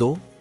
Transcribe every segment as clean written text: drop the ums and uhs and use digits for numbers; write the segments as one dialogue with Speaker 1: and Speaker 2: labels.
Speaker 1: 2،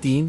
Speaker 1: 3،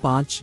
Speaker 1: 5،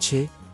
Speaker 1: 6،